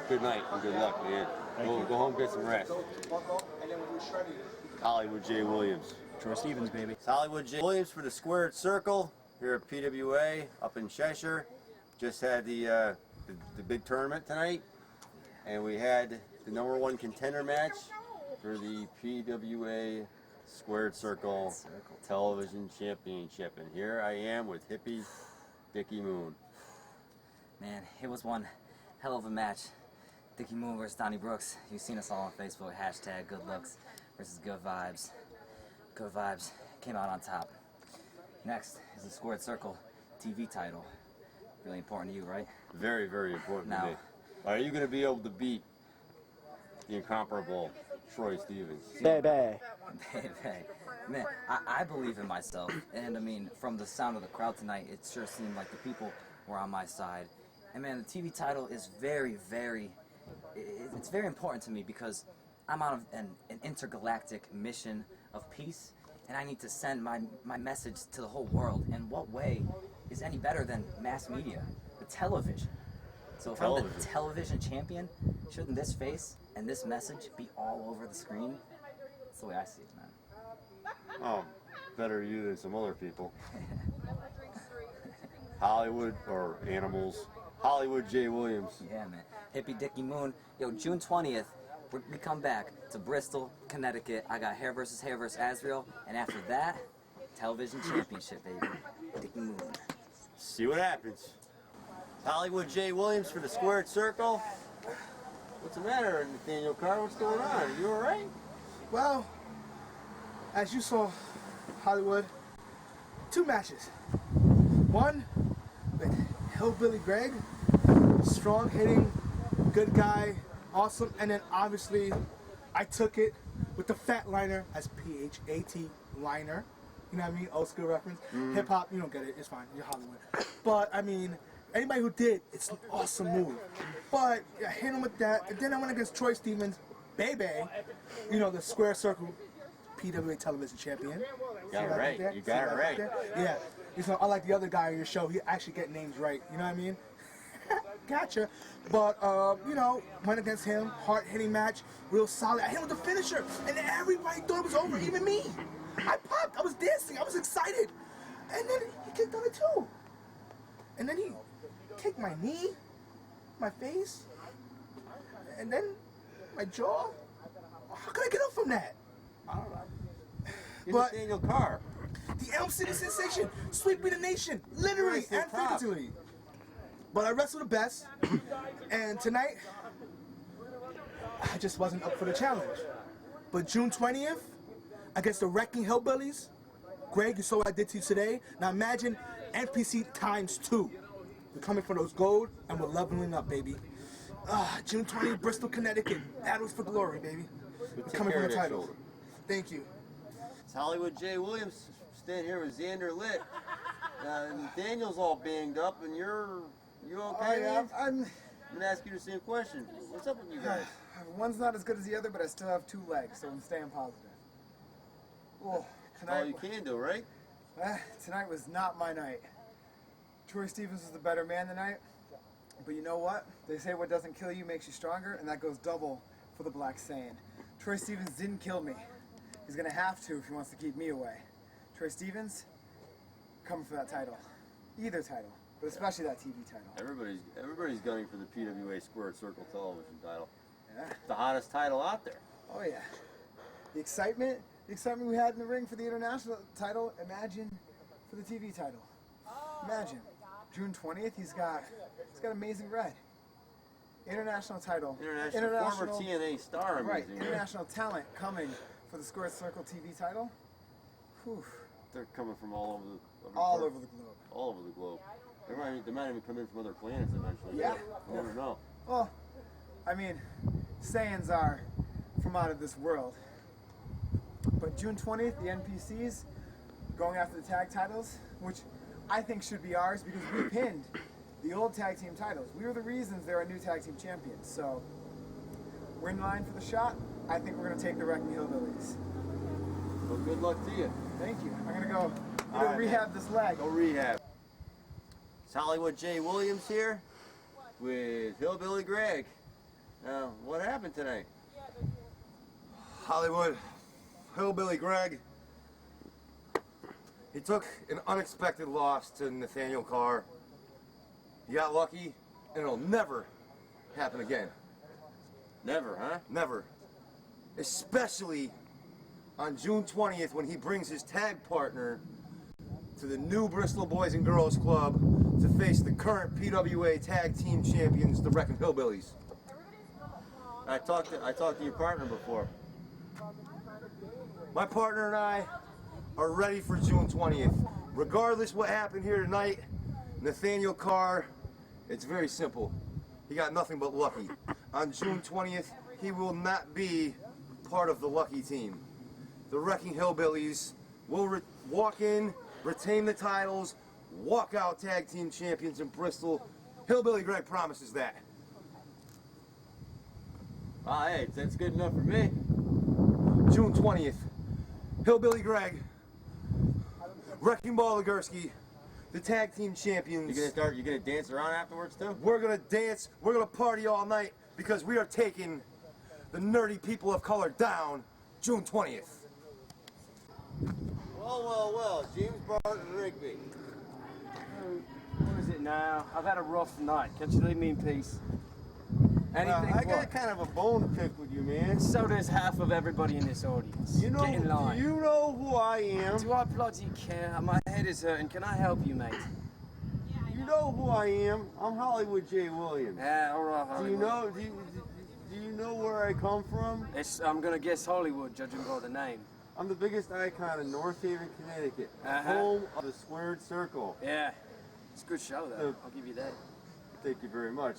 Good night and good luck, man. Go home, get some rest. Hollywood J. Williams. Troy Stevens, baby. It's Hollywood J. Williams for the Squared Circle here at PWA up in Cheshire. Just had the big tournament tonight, and we had the #1 contender match for the PWA Squared Circle Television Championship. And here I am with Hippie Dicky Moon. Man, it was one hell of a match. Dickie Moon versus Donnie Brooks. You've seen us all on Facebook. Hashtag good looks versus good vibes. Good vibes came out on top. Next is the Squared Circle TV title. Really important to you, right? Very, very important to Now- me. Are you going to be able to beat the incomparable Troy Stevens? Baby. Hey, man, I believe in myself. And I mean, from the sound of the crowd tonight, it sure seemed like the people were on my side. And man, the TV title is very, it's very important to me because I'm on an intergalactic mission of peace, and I need to send my message to the whole world. And what way is any better than mass media, the television? So if I'm Television. the television champion, shouldn't this face and this message be all over the screen? That's the way I see it, man. Oh, better you than some other people. Hollywood or Animals. Hollywood J. Williams. Yeah, man. Hippie Dicky Moon. Yo, June 20th, we come back to Bristol, Connecticut. I got Hair versus Azrael. And after that, television championship, baby. Dicky Moon. See what happens. Hollywood J. Williams for the Squared Circle. What's the matter, Nathaniel Carr? What's going on? Are you all right? Well, as you saw, Hollywood, 2 matches. One with Hillbilly Greg, strong hitting, good guy, awesome. And then obviously, I took it with the fat liner as PHAT liner. You know what I mean? Old school reference. Hip hop, you don't get it. It's fine. You're Hollywood. But I mean, anybody who did, it's an awesome move. But I hit him with that. And then I went against Troy Stevens, baby. You know, the Square Circle PWA television champion. Got it See that right. there? You See got it that right. there? Yeah. You know, unlike the other guy on your show, he actually get names right. You know what I mean? Gotcha. But, you know, went against him, hard-hitting match, real solid. I hit him with the finisher, and everybody thought it was over, even me. I popped. I was dancing. I was excited. And then he kicked on it, too. And then he kicked my knee, my face, and then my jaw. How could I get up from that? I don't know. You're But- Nathaniel Carr. The Elm City sensation, sweeping the nation, literally Nice and and prop. figuratively. But I wrestled the best, and tonight, I just wasn't up for the challenge. But June 20th, against the Wrecking Hillbillies, Greg, you saw what I did to you today. Now imagine NPC times 2. We're coming for those gold, and we're leveling up, baby. June 20th, Bristol, Connecticut. Battles for glory, baby. We're take coming care for of the that titles. shoulder. Thank you. It's Hollywood J. Williams standing here with Xander Litt. Nathaniel's all banged up, and you okay? Oh yeah, man? I'm. I'm gonna ask you the same question. What's up with you guys? One's not as good as the other, but I still have 2 legs, so I'm staying positive. Oh, All tonight, you can do, right? tonight was not my night. Troy Stevens was the better man tonight, but you know what? They say what doesn't kill you makes you stronger, and that goes double for the Black saying. Troy Stevens didn't kill me. He's gonna have to if he wants to keep me away. Troy Stevens, coming for that title. Either title. but especially that TV title. Everybody's gunning for the PWA Squared Circle Television title. Yeah. It's the hottest title out there. Oh yeah. The excitement we had in the ring for the international title. Imagine for the TV title. Imagine. June 20th, he's got Amazing Red. International title. Former TNA star. Right. Amazing Red. International talent coming for the Squared Circle TV title. Whew. They're coming from all over the All over the globe. All over the globe. They might even come in from other planets eventually. Yeah. You never know. Well, I mean, Saiyans are from out of this world. But June 20th, the NPCs going after the tag titles, which I think should be ours because we pinned the old tag team titles. We were the reasons there are new tag team champions. So we're in line for the shot. I think we're going to take the Wrecking Hillbillies. Well, good luck to you. Thank you. I'm going to go All right, rehab this leg. Go rehab. It's Hollywood J. Williams here with Hillbilly Greg. Now, what happened tonight? Hollywood, Hillbilly Greg. He took an unexpected loss to Nathaniel Carr. He got lucky, and it'll never happen again. Never, huh? Never. Especially on June 20th when he brings his tag partner to the new Bristol Boys and Girls Club to face the current PWA Tag Team Champions, the Wrecking Hillbillies. I talked to your partner before. My partner and I are ready for June 20th. Regardless what happened here tonight, Nathaniel Carr, it's very simple. He got nothing but lucky. On June 20th, he will not be part of the lucky team. The Wrecking Hillbillies will walk in, retain the titles, walk out tag team champions in Bristol. Hillbilly Greg promises that. Hey, that's good enough for me. June 20th, Hillbilly Greg, Wrecking Ball Legursky, the tag team champions. You gonna dance around afterwards too? We're gonna dance, we're gonna party all night because we are taking the nerdy people of color down June 20th. Well, James Barton Rigby. What is it now? I've had a rough night. Can't you leave me in peace? Anything? I got kind of a bone to pick with you, man. So does half of everybody in this audience. Get in line. Do you know who I am? Do I bloody care? My head is hurting. Can I help you, mate? You know who I am. I'm Hollywood J. Williams. Yeah, all right, Do you Hollywood. know? Do you know where I come from? I'm gonna guess Hollywood, judging by the name. I'm the biggest icon in North Haven, Connecticut, Uh-huh. home of the Squared Circle. Yeah, it's a good show though. I'll give you that. Thank you very much.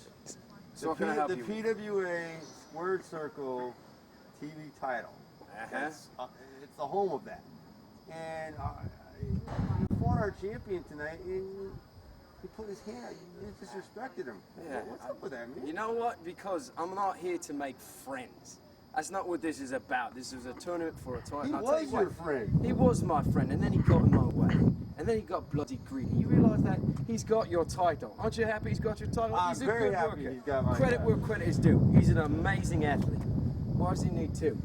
So what can I help the you with? PWA Squared Circle TV title. Uh-huh. It's the home of that. And you fought our champion tonight, and he put his hand. You disrespected him. Yeah. What's up with that, man? You know what? Because I'm not here to make friends. That's not what this is about. This is a tournament for a title. He And I'll tell was you your what, friend. He was my friend, and then he got in my way. And then he got bloody greedy. You realise that? He's got your title. Aren't you happy he's got your title? I'm He's a very good happy worker. he's got my Credit title. where credit is due. He's an amazing athlete. Why does he need two?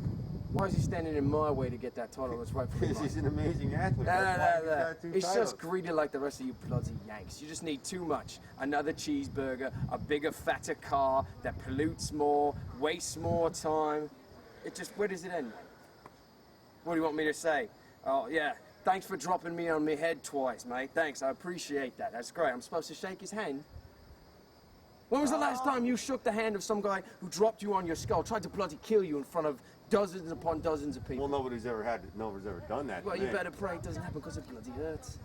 Why is he standing in my way to get that title that's right for Because him? he's an amazing athlete. No. That's why he's got two He's titles. just greedy like the rest of you bloody Yanks. You just need too much. Another cheeseburger, a bigger, fatter car that pollutes more, wastes more time. It just, where does it end, mate? What do you want me to say? Oh, yeah. Thanks for dropping me on my head twice, mate. Thanks, I appreciate that. That's great. I'm supposed to shake his hand? When was the last time you shook the hand of some guy who dropped you on your skull, tried to bloody kill you in front of dozens upon dozens of people? Well, nobody's ever done that. Well, to you me. better pray it doesn't happen because it bloody hurts.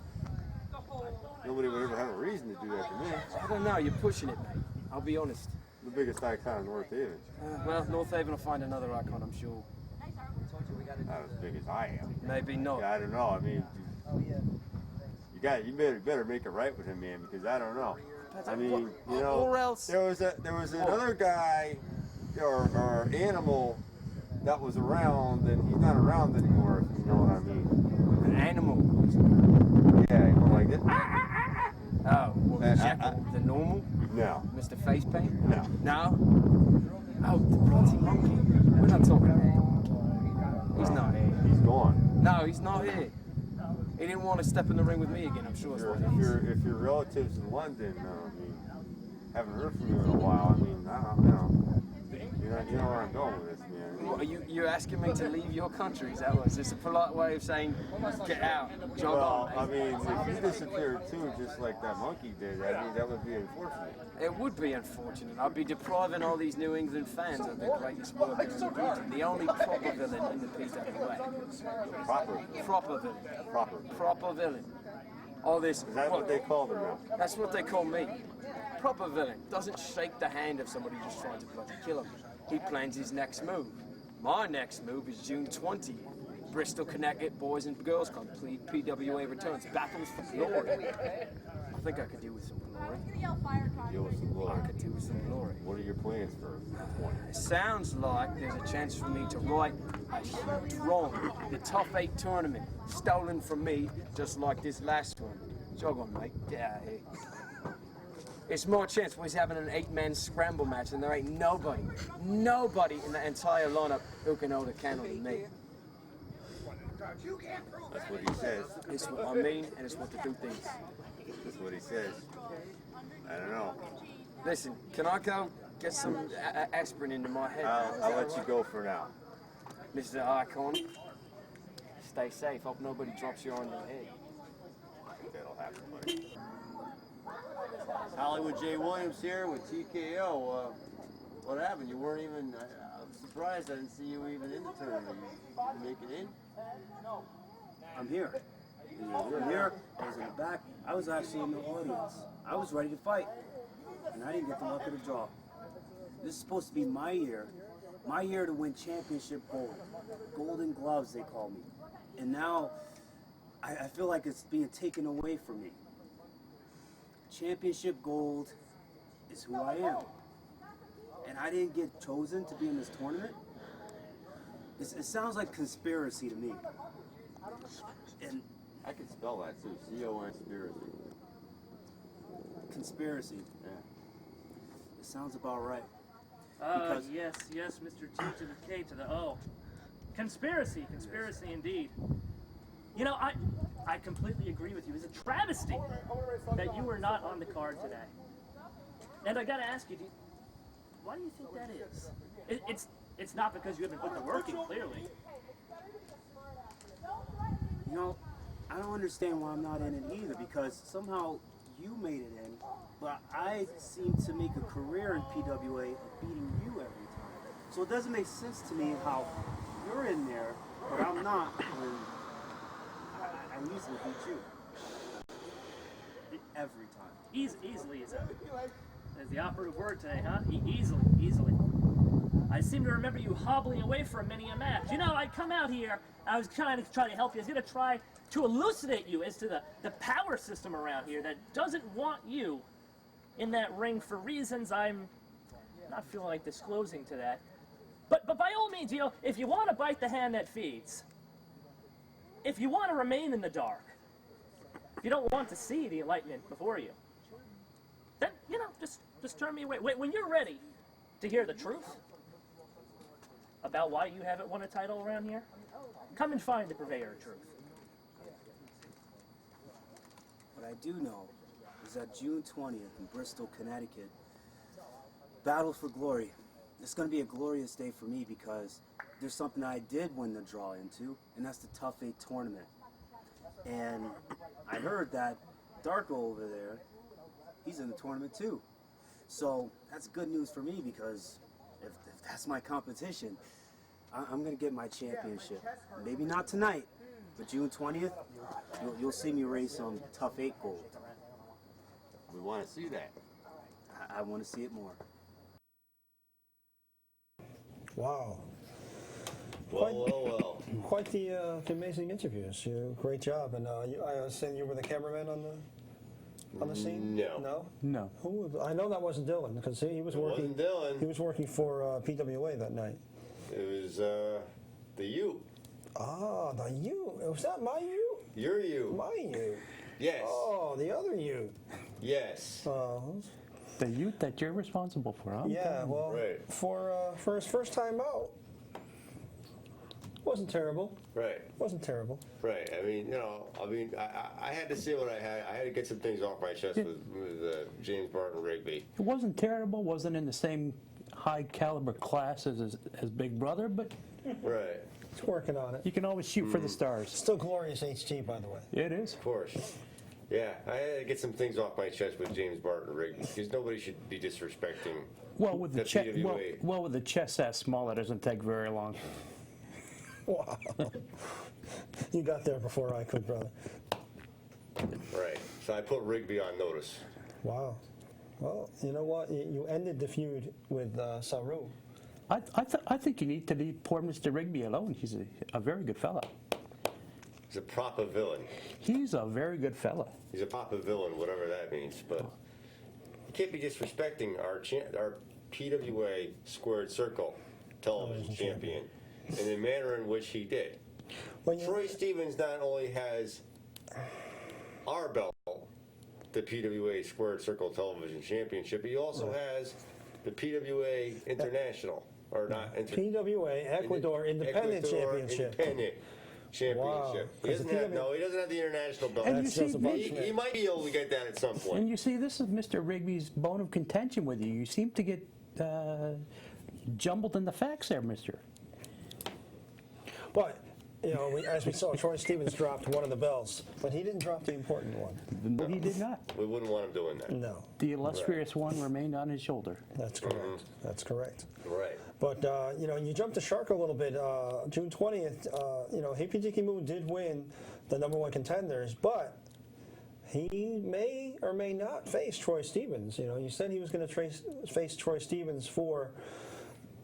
Nobody would ever have a reason to do that to me. I don't know, you're pushing it, mate. I'll be honest. The biggest icon in North Haven. Well, North Haven will find another icon, I'm sure. Not as big as I am. Maybe not. Yeah, I don't know. I mean, you better make it right with him, man, because I don't know. I mean, you know, or else. there was another guy or animal that was around, and he's not around anymore. If you know what I mean? An animal. Yeah, you know, like this. Oh, what, Jekyll, the normal? No. Mr. Facepaint? No. No? Oh, the bloody monkey. We're not talking about him. He's not here. He's gone. No, he's not here. He didn't want to step in the ring with me again, I'm sure. If your relatives in London, I mean, haven't heard from you in a while, I mean, I don't know. You know where I'm going with this, man. What, you're asking me to leave your country, is that what? Is this a polite way of saying, get out, jog Well, on? I mean, if you disappeared too, just like that monkey did, I mean, that would be unfortunate. It would be unfortunate. I'd be depriving all these New England fans of the greatest worker in the region, the only proper villain in the PWA. Proper villain. Proper villain. All this. Is that what they call them now? That's what they call me. Proper villain doesn't shake the hand of somebody who's trying to bloody kill him. He plans his next move. My next move is June 20th. Bristol, Connecticut Boys and Girls Club. PWA returns. Battles for glory. I think I could do with some glory. Deal with some glory. I could do with some glory. What are your plans for 20? It sounds like there's a chance for me to right a huge wrong. The Tough 8 tournament, stolen from me, just like this last one. Jog on, mate. Get out of here. It's more chance we're having an 8-man scramble match, and there ain't nobody in the entire lineup who can hold a candle to me. That's what he says. It's what I mean, and it's what the dude thinks. That's what he says. I don't know. Listen, can I go get some aspirin into my head? I'll let you go for now. Mr. Icon, stay safe. Hope nobody drops you on your head. That'll happen, buddy. Hollywood J. Williams here with TKO. What happened? You weren't even. I'm surprised I didn't see you even in the tournament. You make it in? I'm here. I'm here. I was in the back. I was actually in the audience. I was ready to fight, and I didn't get the luck of the draw. This is supposed to be my year to win championship gold. Golden gloves, they call me. And now, I feel like it's being taken away from me. Championship gold is who I am. And I didn't get chosen to be in this tournament. It sounds like conspiracy to me. And I can spell that too. C-O-N conspiracy. Conspiracy. Yeah. It sounds about right. Yes, Mr. T to the K to the O. Conspiracy indeed. You know, I completely agree with you. It's a travesty that you were not on the card today. And I gotta ask you, why do you think that is? It's not because you haven't put the work in, clearly. You know, I don't understand why I'm not in it either, because somehow you made it in, but I seem to make a career in PWA of beating you every time. So it doesn't make sense to me how you're in there, but I'm not when I easily beat you. Every time. Easily is the operative word today, huh? Easily. I seem to remember you hobbling away from many a match. You know, I'd come out here, I was trying to help you. I was going to try to elucidate you as to the power system around here that doesn't want you in that ring for reasons I'm not feeling like disclosing to that. But by all means, you know, if you want to bite the hand that feeds, if you want to remain in the dark, if you don't want to see the enlightenment before you, then, you know, just turn me away. When you're ready to hear the truth about why you haven't won a title around here, come and find the purveyor of truth. What I do know is that June 20th in Bristol, Connecticut, Battle for Glory. It's going to be a glorious day for me because there's something I did win the draw into, and that's the Tough 8 tournament. And I heard that Darko over there, he's in the tournament too. So that's good news for me because if that's my competition, I'm going to get my championship. Maybe not tonight, but June 20th, you'll see me raise some Tough 8 gold. We want to see that. I want to see it more. Wow. Well. Quite the amazing interviews. Great job. And I understand you were the cameraman on the scene? No. No. Who? I know that wasn't Dylan because he was working. Wasn't Dylan. He was working for PWA that night. It was the U. Ah, the U. Was that my U? Your U. My U. Yes. Oh, the other U. Yes. The youth that you're responsible for, huh? Yeah. Well, Right. for his first time out. Wasn't terrible. Right. Wasn't terrible. Right. I mean, I had to say what I had. I had to get some things off my chest with James Barton Rigby. It wasn't terrible. Wasn't in the same high caliber class as Big Brother, but Right. He's working on it. you can always shoot for the stars. Still glorious HT, by the way. It is. Of course. Yeah, I had to get some things off my chest with James Barton Rigby because nobody should be disrespecting. Well, with the the chest, PWA. with the chest that small, it doesn't take very long. Wow. You got there before I could, brother. Right. So I put Rigby on notice. Wow. Well, you know what? You ended the feud with Saru. I think you need to leave poor Mr. Rigby alone. He's a very good fella. He's a proper villain. He's a very good fella. He's a proper villain, whatever that means. But you can't be disrespecting our PWA Squared Circle television champion in the manner in which he did. Troy Stevens not only has our belt, the PWA Squared Circle Television Championship, he also has the PWA International, or not PWA Ecuador Independent Championship. Independent Championship. Wow. He doesn't have the international belt. And you see, he might be able to get that at some point. And you see, this is Mr. Rigby's bone of contention with you. You seem to get jumbled in the facts there, mister. But, you know, as we saw, Troy Stevens dropped one of the belts, but he didn't drop the important one. No, he did not. We wouldn't want him doing that. No. The illustrious one remained on his shoulder. That's correct. That's correct. Right. But, you know, you jumped the shark a little bit. June 20th, you know, Happy Dicky Moon did win the #1 contenders, but he may or may not face Troy Stevens. You know, you said he was going to face Troy Stevens for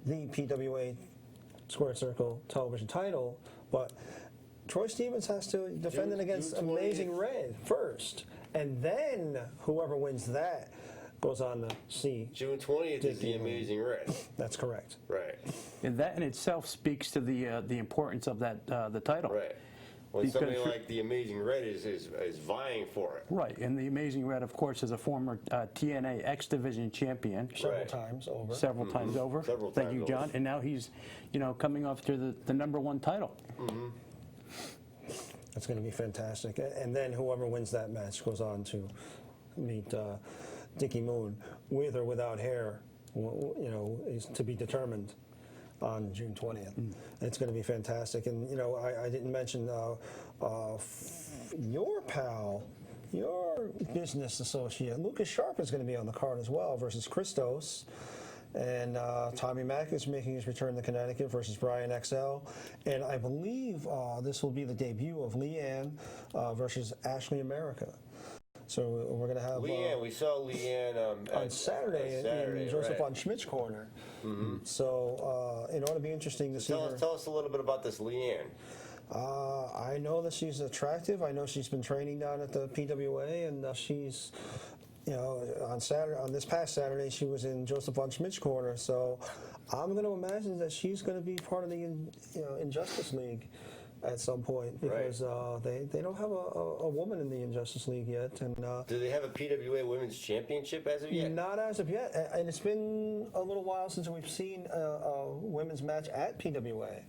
the PWA Squared Circle television title, but Troy Stevens has to defend it against June 20th. Amazing Red first, and then whoever wins that goes on to see. June 20th is the Amazing Red. That's correct. Right. And that in itself speaks to the importance of that the title. Right. When Because somebody like the Amazing Red is vying for it. Right, and the Amazing Red, of course, is a former TNA X Division champion. Several times over. Several times over. Several Thank times you, John. over. And now he's, you know, coming off to the #1 title. That's going to be fantastic. And then whoever wins that match goes on to meet Dickie Moon, with or without hair, you know, is to be determined on June 20th. It's going to be fantastic. And, you know, I didn't mention your pal, your business associate, Lucas Sharp is going to be on the card as well versus Christos. And Tommy Mack is making his return to Connecticut versus Brian XL. And I believe this will be the debut of Leanne versus Ashley America. So we're going to have Leanne, we saw Leanne on Saturday in Joseph von Schmidt's corner. So it ought to be interesting to see her. Tell us a little bit about this Leanne. I know that she's attractive. I know she's been training down at the PWA, and she's, you know, on this past Saturday, she was in Joseph von Schmidt's corner. So I'm going to imagine that she's going to be part of the Injustice League at some point, because they don't have a woman in the Injustice League yet. And do they have a PWA Women's Championship as of yet? Not as of yet, and it's been a little while since we've seen a women's match at PWA.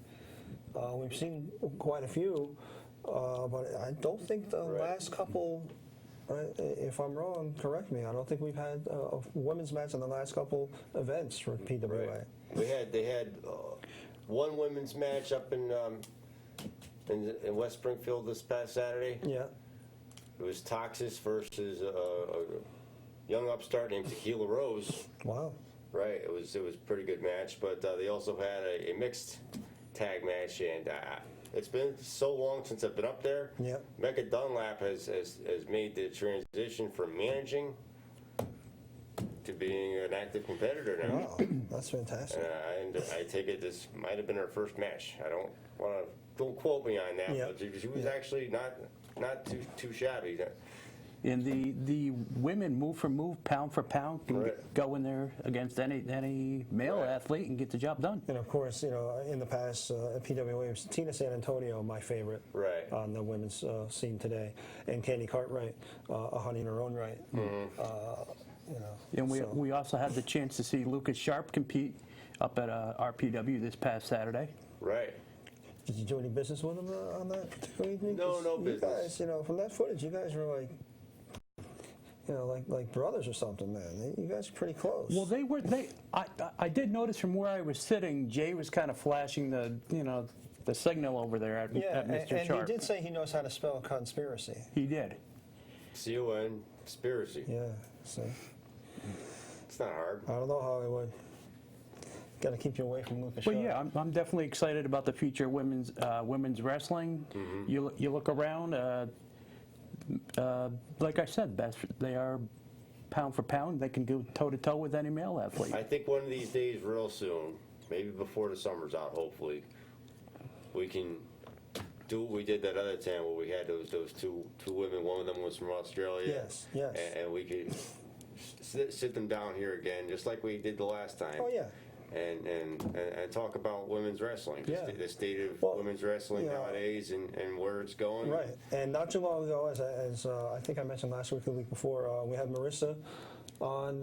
We've seen quite a few, but I don't think the last couple, if I'm wrong, correct me, I don't think we've had a women's match in the last couple events for PWA. Right. They had one women's match up in West Springfield this past Saturday. Yeah. It was Toxis versus a young upstart named Tequila Rose. Wow. Right. It was a pretty good match, but they also had a mixed tag match, and it's been so long since I've been up there. Yeah. Mecca Dunlap has made the transition from managing to being an active competitor now. Wow, that's fantastic. And I take it this might have been her first match. I don't quote me on that, but she was actually not too shabby. And the women, move for move, pound for pound, can go in there against any male athlete and get the job done. And of course, you know, in the past, at PWA, it was Tina San Antonio, my favorite, on the women's scene today, and Candy Cartwright, a honey in her own right. You know, and we also had the chance to see Lucas Sharp compete up at RPW this past Saturday. Right. Did you do any business with him on that particular evening? No, 'Cause no you business. guys, from that footage, you guys were like brothers or something, man. You guys are pretty close. Well, I did notice from where I was sitting, Jay was kind of flashing the signal over there at Mr. and Sharp. he did say he knows how to spell conspiracy. He did. C-O-N, conspiracy. Yeah, so It's not hard. I don't know how I would. Got to keep you away from Lucas. Well, yeah, I'm definitely excited about the future of women's wrestling. You look around, like I said, they are pound for pound. They can go toe to toe with any male athlete. I think one of these days, real soon, maybe before the summer's out, hopefully, we can do what we did that other time where we had those two women. One of them was from Australia. Yes. And we could sit them down here again, just like we did the last time. Oh yeah. And talk about women's wrestling, the state of women's wrestling yeah. nowadays and where it's going. Right, and not too long ago, as I think I mentioned last week or the week before, we had Marissa on,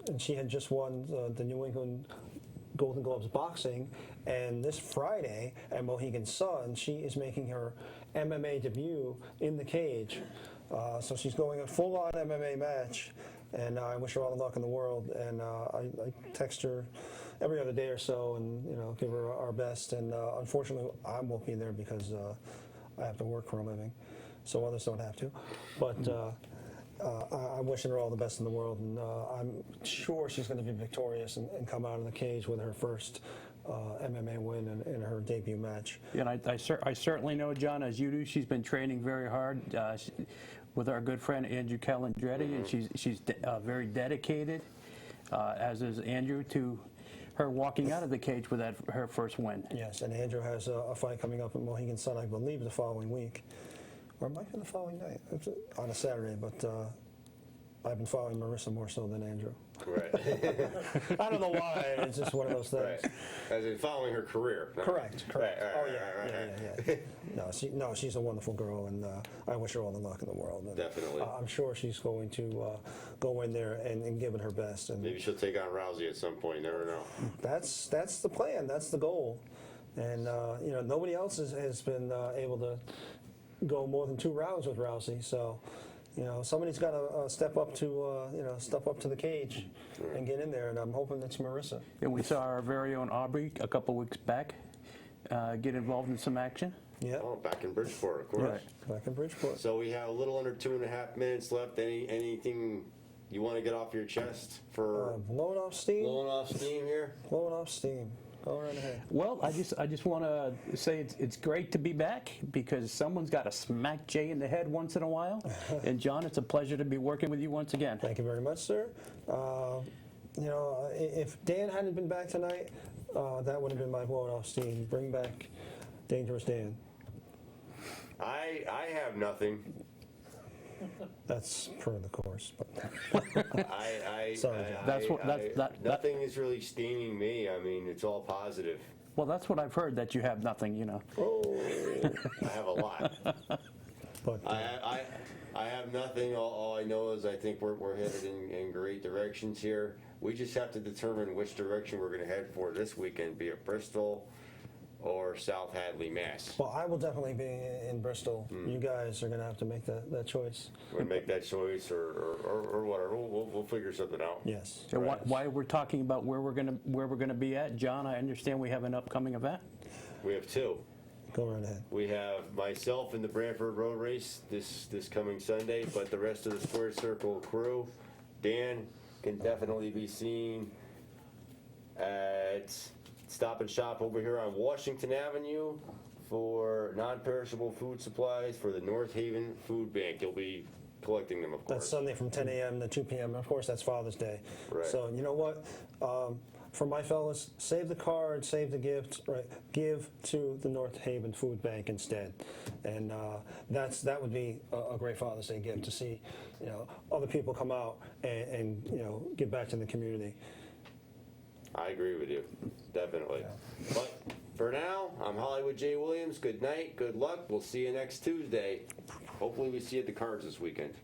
and she had just won the New England Golden Gloves boxing, and this Friday at Mohegan Sun, she is making her MMA debut in the cage. So she's going a full-on MMA match, and I wish her all the luck in the world. And I text her every other day or so, and give her our best. And unfortunately, I won't be there because I have to work for a living, so others don't have to. But I'm wishing her all the best in the world, and I'm sure she's going to be victorious and come out of the cage with her first MMA win in her debut match. And I certainly know, John, as you do, she's been training very hard with our good friend Andrew Calandretti, and she's very dedicated, as is Andrew, to her walking out of the cage with her first win. Yes, and Andrew has a fight coming up at Mohegan Sun, I believe, the following week. Or it might be the following night, on a Saturday, but I've been following Marissa more so than Andrew. Right. I don't know why, it's just one of those things. Right. As in following her career. Correct. Right, Oh, yeah. No, she's a wonderful girl, and I wish her all the luck in the world. And, Definitely. I'm sure she's going to go in there and give it her best. And Maybe she'll take on Rousey at some point. You never know. That's the plan. That's the goal. And nobody else has been able to go more than 2 rounds with Rousey. So, somebody's got to step up to the cage and get in there. And I'm hoping it's Marissa. And we saw our very own Aubrey a couple weeks back get involved in some action. Yeah. Oh, back in Bridgeport, of course. Right. Back in Bridgeport. So we have a little under 2.5 minutes left. Anything you want to get off your chest for blowing off steam? Blowing off steam here? Blowing off steam. Go right ahead. Well, I just want to say it's great to be back because someone's got to smack Jay in the head once in a while. And John, it's a pleasure to be working with you once again. Thank you very much, sir. If Dan hadn't been back tonight, that would have been my blowing off steam. Bring back Dangerous Dan. I have nothing. That's per the course. Sorry, John. Nothing is really steaming me. I mean, it's all positive. Well, that's what I've heard, that you have nothing, Oh. I have a lot. But I have nothing. All I know is I think we're headed in great directions here. We just have to determine which direction we're going to head for this weekend, be it Bristol or South Hadley, Mass. Well, I will definitely be in Bristol. You guys are going to have to make that choice. We'll make that choice or whatever. We'll figure something out. Yes. So why we're talking about where we're gonna be at, John, I understand we have an upcoming event. We have 2. Go right ahead. We have myself in the Brantford Road Race this coming Sunday, but the rest of the Square Circle crew, Dan can definitely be seen at Stop and Shop over here on Washington Avenue for non-perishable food supplies for the North Haven Food Bank. You'll be collecting them, of course. That's Sunday from 10 a.m. to 2 p.m. Of course, that's Father's Day. Right. So you know what? For my fellas, save the card, save the gift, right? Give to the North Haven Food Bank instead, and that would be a great Father's Day gift to see, other people come out and give back to the community. I agree with you, definitely. Yeah. But for now, I'm Hollywood Jay Williams. Good night, good luck. We'll see you next Tuesday. Hopefully we see you at the Cards this weekend.